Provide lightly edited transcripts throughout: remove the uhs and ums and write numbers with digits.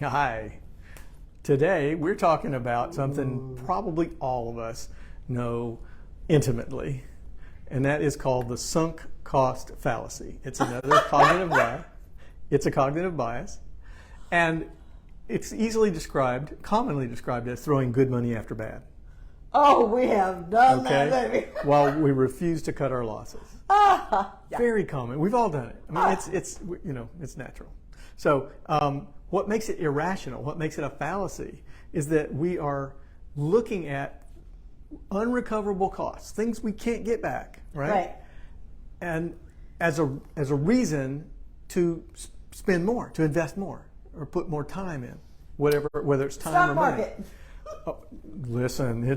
Hi. Today we're talking about something probably all of us know intimately, and that is called the sunk cost fallacy. It's another cognitive bias. It's a cognitive bias, and it's easily described, commonly described as throwing good money after bad. Oh, we have done that, baby. While we refuse to cut our losses. Yeah. Very common. We've all done it. I mean, it's natural. So what makes it irrational, what makes it a fallacy, is that we are looking at unrecoverable costs, things we can't get back, right? And as a reason to spend more, to invest more, or put more time in, whether it's time Stock or money. market. Oh, listen,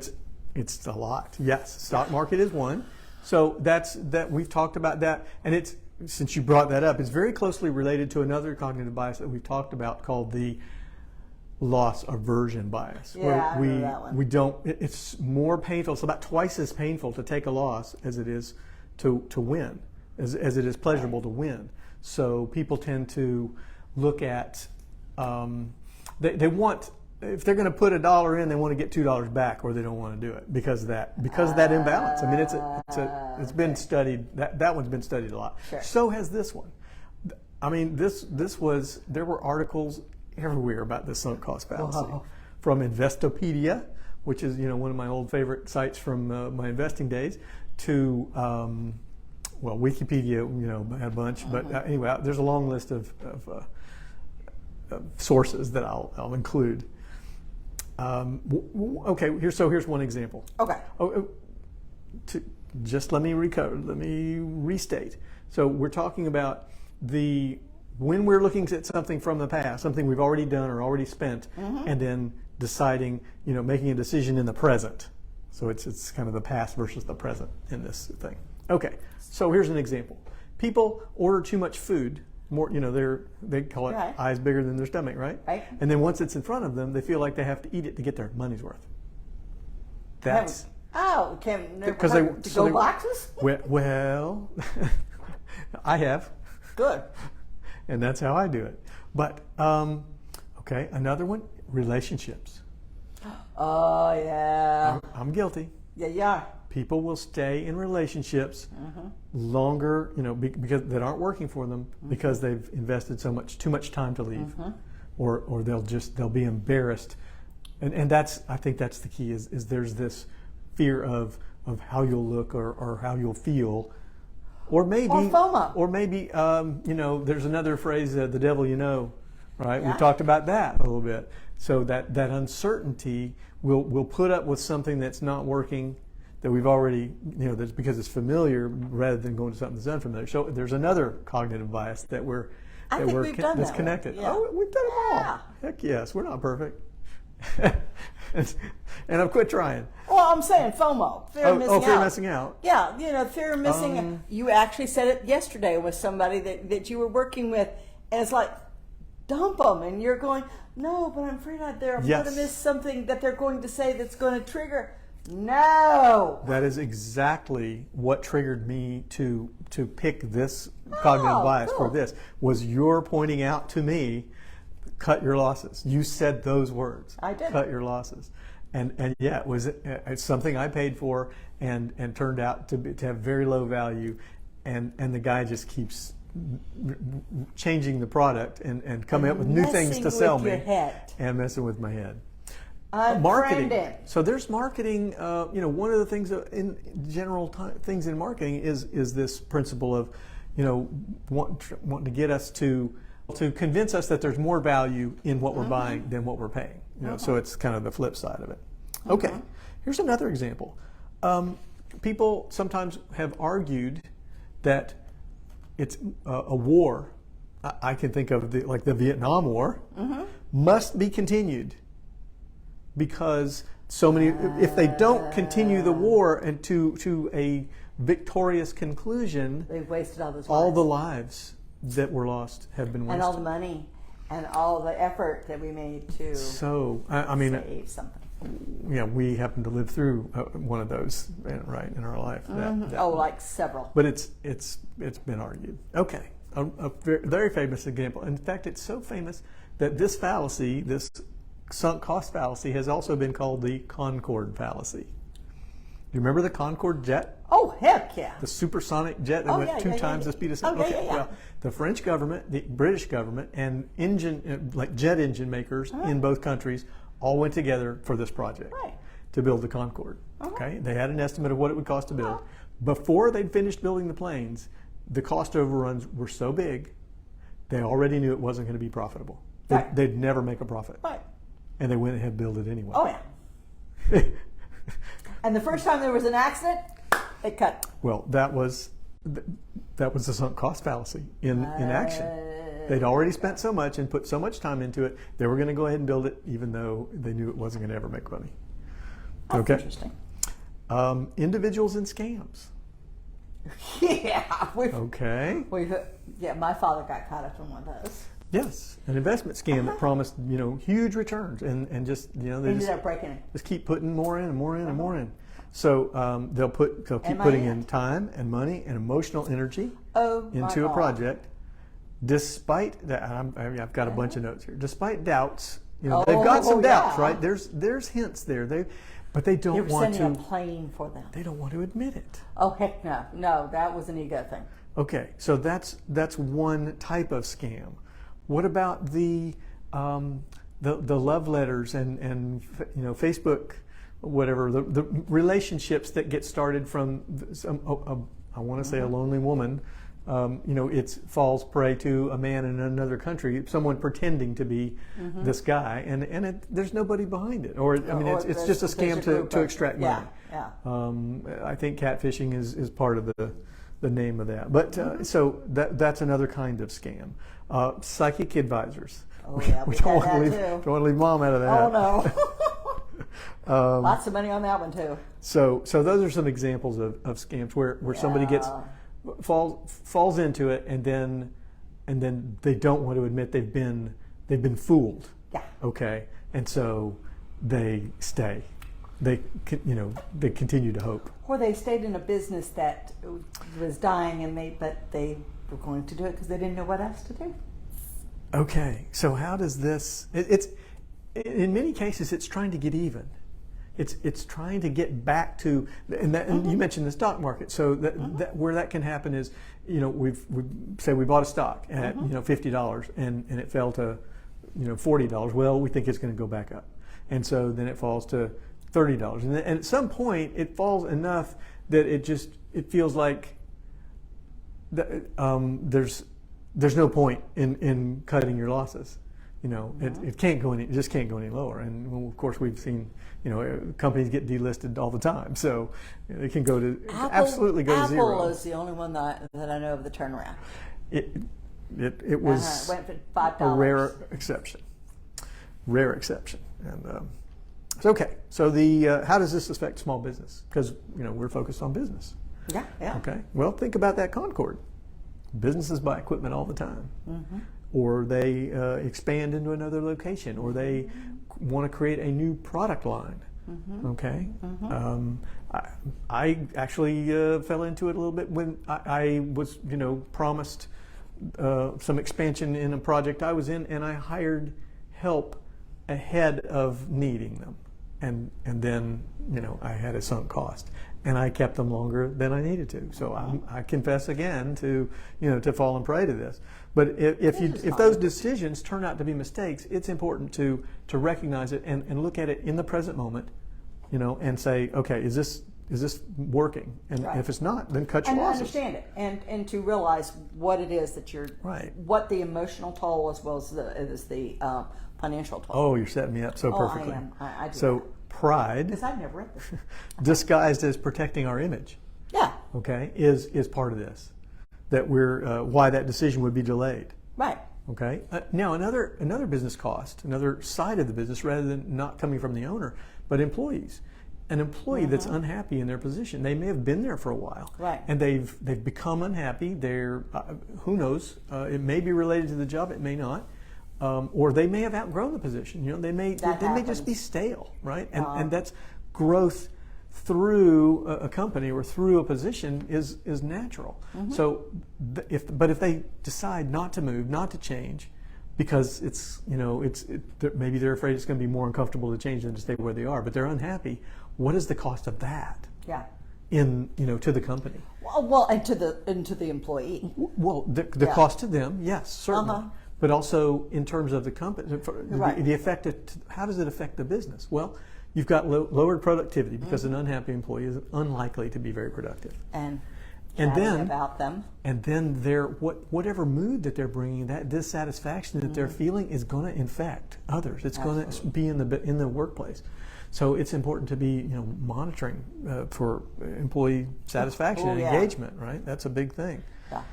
it's a lot. Yes, stock market is one. So that we've talked about that, and it's, since you brought that up, it's very closely related to another cognitive bias that we've talked about called the loss aversion bias. Yeah, I know that one. We don't. It's more painful. It's about twice as painful to take a loss as it is to win, as it is pleasurable to win. So people tend to look at they want, if they're going to put $1 in, they want to get $2 back, or they don't want to do it because of that imbalance. I mean, it's been studied. That one's been studied a lot. Sure. So has this one. I mean, there were articles everywhere about the sunk cost fallacy, from Investopedia, which is one of my old favorite sites from my investing days, to Wikipedia. Had a bunch, but anyway, there's a long list of sources that I'll include. Okay, here's one example. Okay. Just let me restate. So we're talking about when we're looking at something from the past, something we've already done or already spent, and then deciding, making a decision in the present. So it's kind of the past versus the present in this thing. Okay, so here's an example. People order too much food. More, they call it eyes bigger than their stomach, right? Right. And then once it's in front of them, they feel like they have to eat it to get their money's worth. That's can because go boxes? Well, I have. Good. And that's how I do it. But okay, another one: relationships. Oh yeah. I'm guilty. Yeah. People will stay in relationships longer, because that aren't working for them, because they've invested too much time to leave, or they'll be embarrassed, and I think that's the key is there's this fear of how you'll look or how you'll feel, or maybe FOMO, there's another phrase, the devil right? Yeah. We talked about that a little bit. So that uncertainty will put up with something that's not working, that we've already, that's because it's familiar rather than going to something that's unfamiliar. So there's another cognitive bias that's connected. Yeah. Oh, we've done them all. Heck yes, we're not perfect. And I've quit trying. Well, I'm saying FOMO, fear of missing out. Fear of missing out. Yeah, fear of missing out. You actually said it yesterday with somebody that you were working with, and it's like, dump them, and you're going, no, but I'm afraid they're going to miss something that they're going to say that's going to trigger. No. That is exactly what triggered me to pick this cognitive bias for this, was your pointing out to me, cut your losses. You said those words. I did. Cut your losses. And yeah, it's something I paid for and turned out to have very low value, and the guy just keeps changing the product and coming up with new things to sell me and messing with my head. Marketing. So there's marketing. One of the things in general things in marketing is this principle of, wanting to get us to convince us that there's more value in what we're buying than what we're paying. So it's kind of the flip side of it. Okay, here's another example. People sometimes have argued that it's a war. I can think of the Vietnam War must be continued, because so many, if they don't continue the war and to a victorious conclusion, they've wasted all those lives. All the lives that were lost have been wasted. And all the money and all the effort that we made to save something. Yeah, we happen to live through one of those, right, in our life. Like several. But it's been argued. Okay. a very famous example. In fact, it's so famous that this fallacy, this sunk cost fallacy, has also been called the Concorde fallacy. You remember the Concorde jet? Oh, heck yeah. The supersonic jet that went two times the speed of sound? Oh, yeah. Well, the French government, the British government, and like jet engine makers in both countries all went together for this project to build the Concorde. Okay, they had an estimate of what it would cost to build. Before they'd finished building the planes, the cost overruns were so big, they already knew it wasn't going to be profitable. They'd never make a profit. Right. And they went ahead and built it anyway. Oh, yeah. And the first time there was an accident, they cut. Well, that was the sunk cost fallacy in action. They'd already spent so much and put so much time into it, they were going to go ahead and build it even though they knew it wasn't going to ever make money. That's interesting. Individuals and scams. Yeah. My father got caught up in one of those. Yes, an investment scam that promised, huge returns and just, they ended up breaking it. Just keep putting more in and more in and more in. So they'll keep putting in time and money and emotional energy into a project, despite that. I've got a bunch of notes here. Despite doubts, they've got some doubts, right? There's hints there. But they don't want to. You're sending a plane for them. They don't want to admit it. Oh heck no! No, that was an ego thing. Okay, so that's one type of scam. What about the love letters and Facebook, whatever, the relationships that get started from I want to say a lonely woman. It falls prey to a man in another country, someone pretending to be this guy, and there's nobody behind it, it's just a scam to extract money. I think catfishing is part of the name of that. But so that's another kind of scam. Psychic advisors. Oh yeah, we don't want to leave mom out of that. Oh no. Lots of money on that one too. So those are some examples of scams where somebody falls into it and then they don't want to admit they've been fooled. Yeah. Okay. And so they stay. They continue to hope. Or they stayed in a business that was dying but they were going to do it because they didn't know what else to do. Okay. So how does this? It's in many cases it's trying to get even. It's trying to get back to, and you mentioned the stock market. So that where that can happen is, we bought a stock at $50 and it fell to $40. Well, we think it's going to go back up, and so then it falls to $30, and at some point it falls enough that it feels like there's no point in cutting your losses. It can't go it just can't go any lower. And of course, we've seen, companies get delisted all the time, so it can go to absolutely go to zero. Apple is the only one that I know of the turnaround. It was went for $5. a rare exception, and so okay. So how does this affect small business? Because we're focused on business. Yeah. Okay. Well, think about that Concorde. Businesses buy equipment all the time. Or they expand into another location, or they want to create a new product line. Okay. I actually fell into it a little bit when I was, promised some expansion in a project I was in, and I hired help ahead of needing them, and then I had a sunk cost. And I kept them longer than I needed to. So I confess again to falling prey to this. But if those decisions turn out to be mistakes, it's important to recognize it and look at it in the present moment, and say, okay, is this working? And if it's not, then cut your losses. And understand it, and to realize what it is that you're, what the emotional toll as well as the financial toll. Oh, you're setting me up so perfectly. I am. I do. So pride, because I've never read this, disguised as protecting our image. Yeah. Okay, is part of this. That we're why that decision would be delayed. Right. Okay. Now another business cost, another side of the business, rather than not coming from the owner, but employees. An employee that's unhappy in their position, they may have been there for a while, right? And they've become unhappy. They're who knows? It may be related to the job. It may not. Or they may have outgrown the position. They may just be stale, right? And that's growth through a company or through a position is natural. So if they decide not to move, not to change, because maybe they're afraid it's going to be more uncomfortable to change than to stay where they are, but they're unhappy, what is the cost of that? Yeah. To the company? Well, and to the employee. Well, the cost to them, yes, certainly. But also in terms of the company, the effect. How does it affect the business? Well, you've got lowered productivity because an unhappy employee is unlikely to be very productive. And then about them. And then whatever mood that they're bringing, that dissatisfaction that they're feeling is going to infect others. It's going to be in the workplace. So it's important to be monitoring for employee satisfaction and engagement. Right, that's a big thing. Yeah.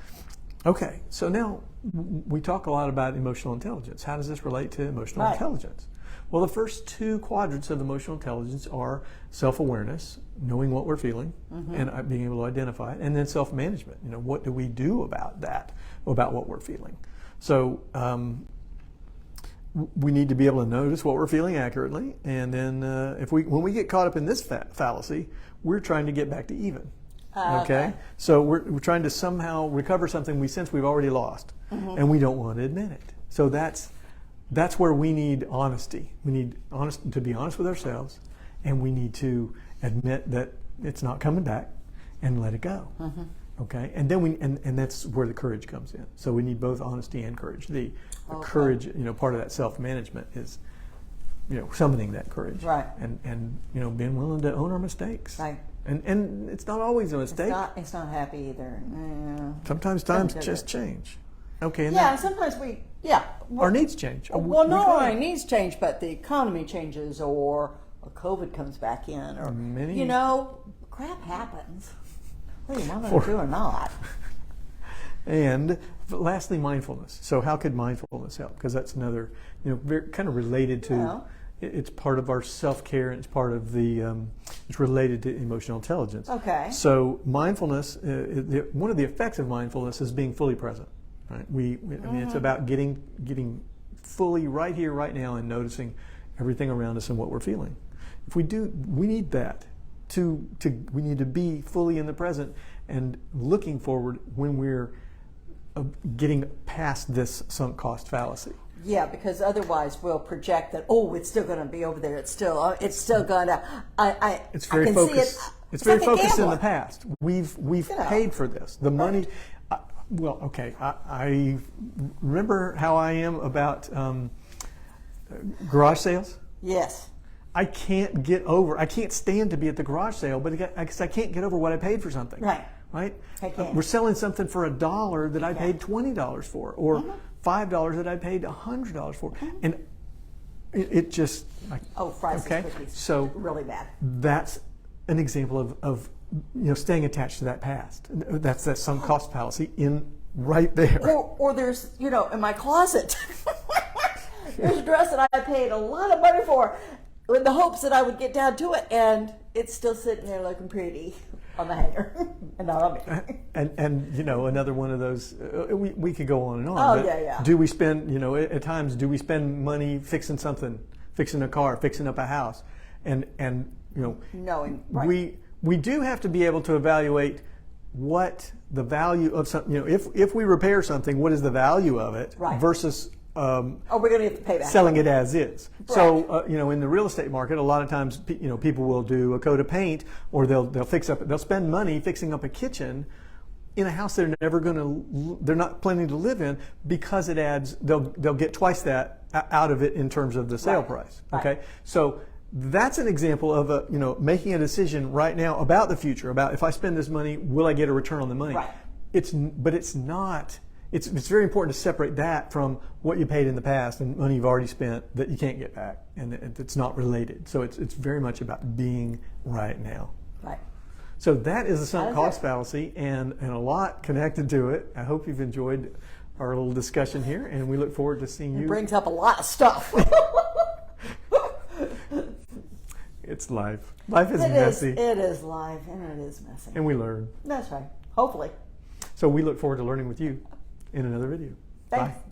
Okay, so now we talk a lot about emotional intelligence. How does this relate to emotional intelligence? Well, the first two quadrants of emotional intelligence are self-awareness, knowing what we're feeling, and being able to identify it, and then self-management. What do we do about that, about what we're feeling? So we need to be able to notice what we're feeling accurately, and then when we get caught up in this fallacy, we're trying to get back to even. Okay? So we're trying to somehow recover something we sense we've already lost, and we don't want to admit it. So that's where we need honesty. We need to be honest with ourselves, and we need to admit that it's not coming back and let it go. Okay? And then and that's where the courage comes in. So we need both honesty and courage. The courage, part of that self-management is summoning that courage. Right. And being willing to own our mistakes. Right. And it's not always a mistake. It's not happy either. Sometimes times just change. Okay. And sometimes our needs change. Well, not only our needs change, but the economy changes, or COVID comes back in, or crap happens. Whether you want to do or not. And lastly, mindfulness. So how could mindfulness help? Because that's another, very kind of related to. It's part of our self-care, and it's part of it's related to emotional intelligence. Okay. So mindfulness, one of the effects of mindfulness is being fully present. Right? It's about getting fully right here, right now, and noticing everything around us and what we're feeling. If we do, we need that. We need to be fully in the present and looking forward when we're getting past this sunk cost fallacy. Yeah, because otherwise we'll project that. Oh, it's still going to be over there. It's still going to. It's very I can focused. See it. It's very like focused in the past. We've paid for this. The money. Well, okay. I remember how I am about garage sales. Yes. I can't stand to be at the garage sale, but because I can't get over what I paid for something. Right. Right? I can't. We're selling something for $1 that I paid $20 for, or $5 that I paid $100 for, and it just fries okay. And cookies. So really bad. That's an example of staying attached to that past. That's that sunk cost fallacy in right there. Or there's in my closet. There's a dress that I paid a lot of money for, with the hopes that I would get down to it, and it's still sitting there looking pretty on the hanger, and not on me. And another one of those. We could go on and on. Oh, but yeah. Do we spend at times? Do we spend money fixing something, fixing a car, fixing up a house, and knowing right. We do have to be able to evaluate what the value of something. If we repair something, what is the value of it versus. We're going to have to pay back. Selling it as is. Right. So, in the real estate market, a lot of times, people will do a coat of paint, or they'll spend money fixing up a kitchen in a house they're not planning to live in, because it adds, they'll get twice that out of it in terms of the sale price. Okay. Right. So that's an example of making a decision right now about the future, about if I spend this money, will I get a return on the money? Right. But it's not. It's very important to separate that from what you paid in the past and money you've already spent that you can't get back, and it's not related. So it's very much about being right now. Right. So that is the sunk cost fallacy, and a lot connected to it. I hope you've enjoyed our little discussion here, and we look forward to seeing you. It brings up a lot of stuff. It's life. Life is messy. It is life, and it is messy. And we learn. That's right. Hopefully. So we look forward to learning with you in another video. Thanks. Bye.